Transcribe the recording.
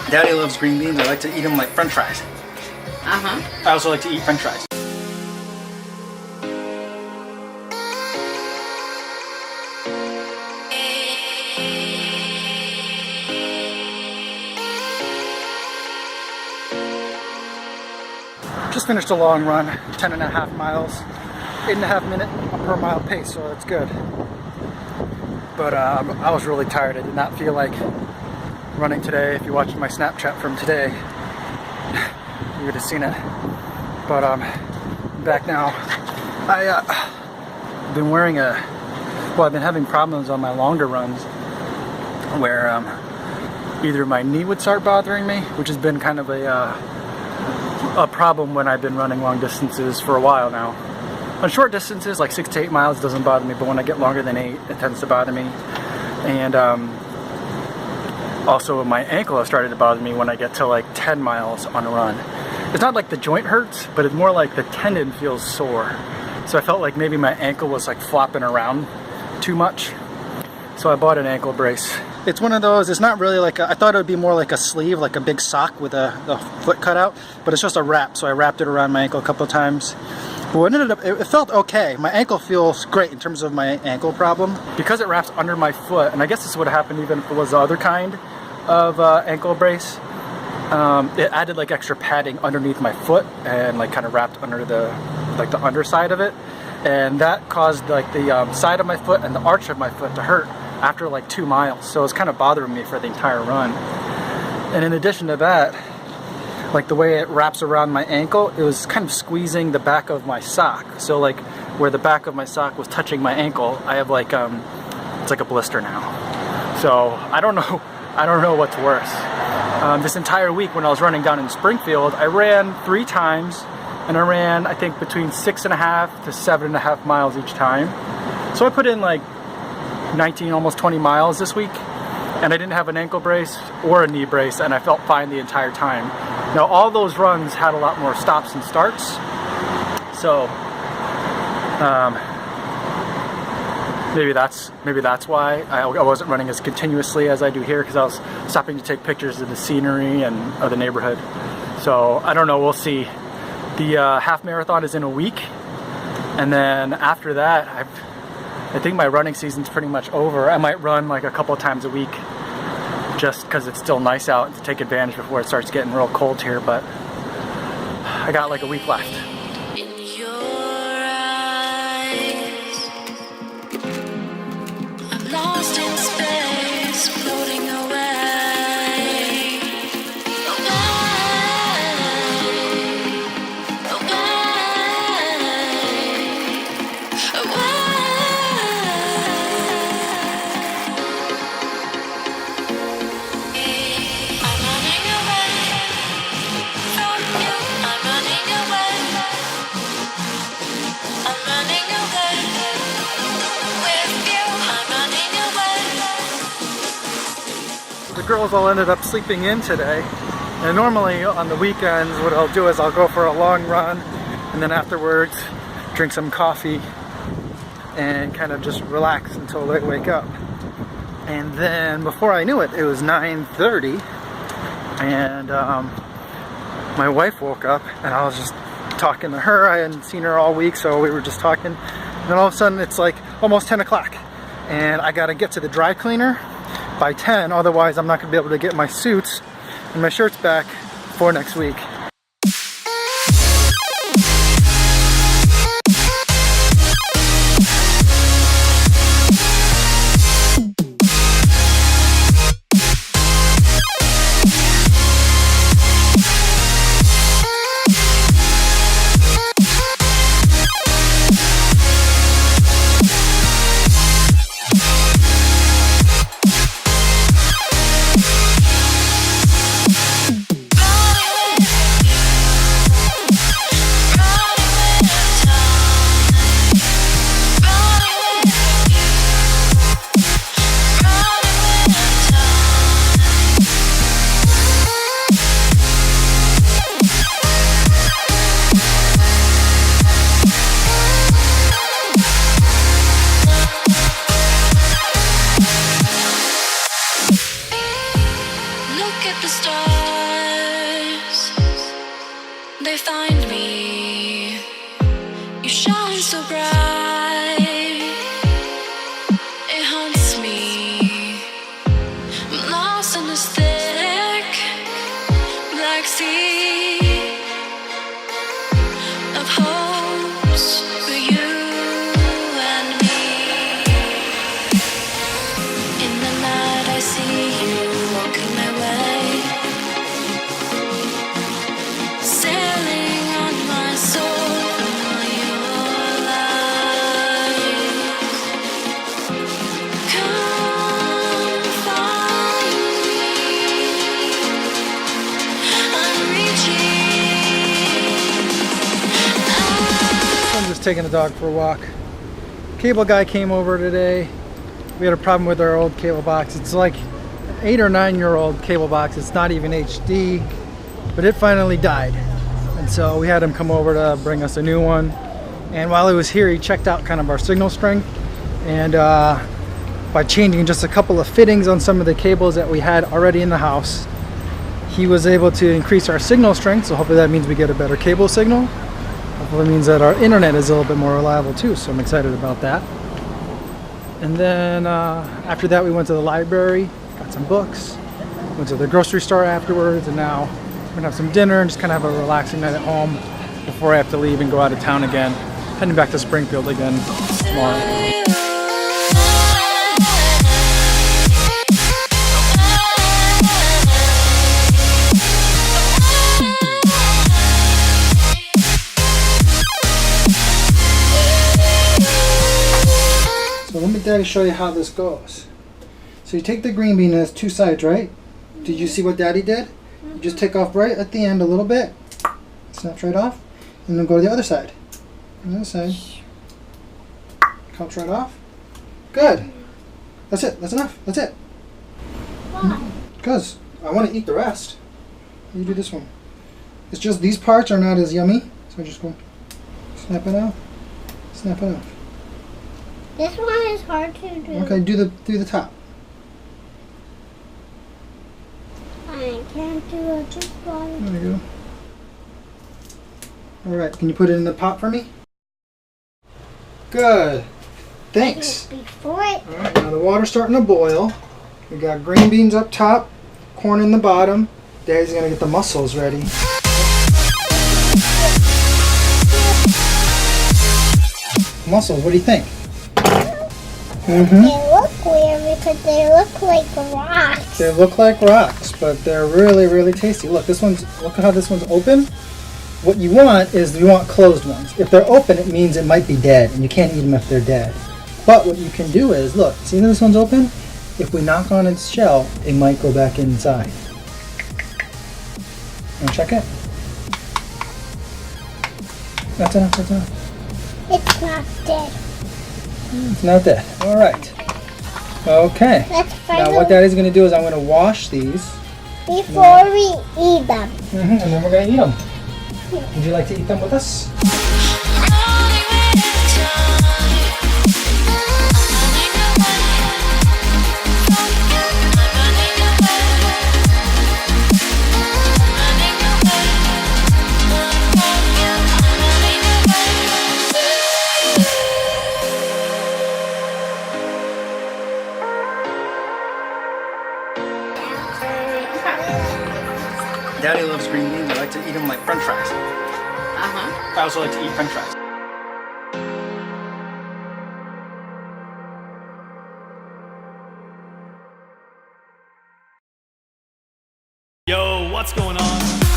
Daddy loves green beans. I like to eat them like French fries. I also like to eat French fries. Just finished a long run, 10.5 miles, 8.5 minute per mile pace, so that's good. But I was really tired. I did not feel like running today. If you watched my Snapchat from today, you would have seen it. But I'm back now. I've been wearing I've been having problems on my longer runs where either my knee would start bothering me, which has been kind of a problem when I've been running long distances for a while now. On short distances, like 6 to 8 miles, doesn't bother me, but when I get longer than 8, it tends to bother me. And also my ankle has started to bother me when I get to like 10 miles on a run. It's not like the joint hurts, but it's more like the tendon feels sore. So I felt like maybe my ankle was like flopping around too much. So I bought an ankle brace. It's one of those, it's not really like I thought it would be more like a sleeve, like a big sock with the foot cut out, but it's just a wrap. So I wrapped it around my ankle a couple of times. But it felt okay. My ankle feels great in terms of my ankle problem. Because it wraps under my foot, and I guess this would happen even if it was the other kind of ankle brace, it added like extra padding underneath my foot and like kind of wrapped under the underside of it. And that caused like the side of my foot and the arch of my foot to hurt after like 2 miles. So it was kind of bothering me for the entire run. And in addition to that, like the way it wraps around my ankle, it was kind of squeezing the back of my sock. So like where the back of my sock was touching my ankle, I have like it's like a blister now. So I don't know what's worse. This entire week when I was running down in Springfield, I ran 3 times, and I ran I think between 6.5 to 7.5 miles each time. So I put in like 19, almost 20 miles this week, and I didn't have an ankle brace or a knee brace, and I felt fine the entire time. Now all those runs had a lot more stops and starts, so maybe that's why I wasn't running as continuously as I do here, because I was stopping to take pictures of the scenery and of the neighborhood. So I don't know, we'll see. The half marathon is in a week, and then after that I think my running season's pretty much over. I might run like a couple of times a week just because it's still nice out and to take advantage before it starts getting real cold here, but I got like a week left. In your eyes, I'm lost in space, floating away. The girls all ended up sleeping in today, and normally on the weekends what I'll do is I'll go for a long run and then afterwards drink some coffee and kind of just relax until they wake up. And then before I knew it, it was 9:30, and my wife woke up, and I was just talking to her. I hadn't seen her all week, so we were just talking, and all of a sudden it's like almost 10 o'clock, and I gotta get to the dry cleaner by 10, otherwise I'm not gonna be able to get my suits and my shirts back for next week. just taking the dog for a walk. Cable guy came over today. We had a problem with our old cable box. It's like an 8 or 9 year old cable box. It's not even HD, but it finally died. And so we had him come over to bring us a new one. And while he was here, he checked out kind of our signal strength. And by changing just a couple of fittings on some of the cables that we had already in the house, he was able to increase our signal strength. So hopefully that means we get a better cable signal. Hopefully it means that our internet is a little bit more reliable too. So I'm excited about that. And then after that, we went to the library, got some books, went to the grocery store afterwards, and now we're gonna have some dinner and just kind of have a relaxing night at home before I have to leave and go out of town again. Heading back to Springfield again tomorrow. So let me Daddy show you how this goes. So you take the green bean, it has 2 sides, right? Did you see what Daddy did? You just take off right at the end a little bit, snaps right off, and then go to the other side. On the other side, comes right off. Good. That's it. That's enough. That's it. Why? Because I want to eat the rest. You do this one. It's just these parts are not as yummy, so just go snap it off. Snap it off. This one is hard to do. Okay, do the top. I can't do it just one. There you go. Alright, can you put it in the pot for me? Good. Thanks. Before it. Alright, now the water's starting to boil. We got green beans up top, corn in the bottom. Daddy's gonna get the mussels ready. Mussels, what do you think? They look weird because they look like rocks. They look like rocks, but they're really, really tasty. Look, look at how this one's open. What you want is you want closed ones. If they're open, it means it might be dead, and you can't eat them if they're dead. But what you can do is, look, see that this one's open? If we knock on its shell, it might go back inside. Want to check it? That's enough, that's enough. It's not dead. It's not dead. All right. Okay. Let's find Now what Daddy's going to do is I'm going to wash these. before we eat them. And then we're going to eat them. Would you like to eat them with us? Daddy loves green beans. I like to eat them like French fries. I also like to eat French fries. Yo, what's going on?